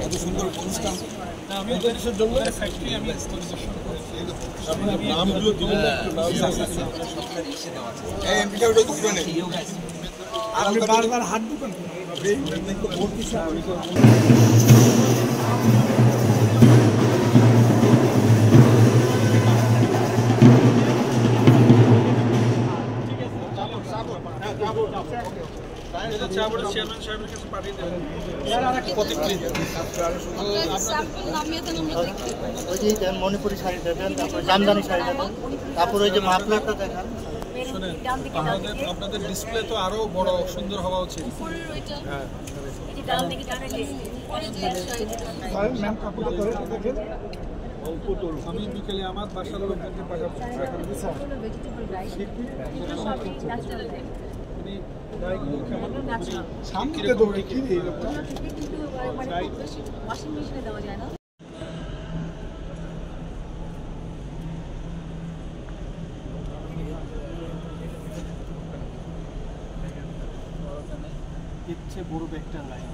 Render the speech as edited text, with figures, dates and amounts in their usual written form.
এত সুন্দর অনুষ্ঠান আমি দেশের জন্য ফ্যাক্টরি আমি নামগুলো দিবেন এই এমপিটা ওটা দিবেন আপনি বারবার হাত দিবেন বলতেছি আমি চেয়ারম্যান সাহেবের কাছে পাঠিয়ে দেবেন মণিপুরি শাড়ি দেবেন, তারপর জামদানি শাড়ি দেবেন, তারপর ওই যে মাফলারটা দেখান। শুনেন আপনাদের ডিসপ্লে তো আরো বড় সুন্দর হওয়া উচিত। আমি বিকেলে আমার বাসার লোকজনকে পাঠাবো। সামনে দৌড়ে কি ওয়াশিং মেশিনে দেওয়া যায় না। ইচ্ছে বড় ব্যাগটা লাইন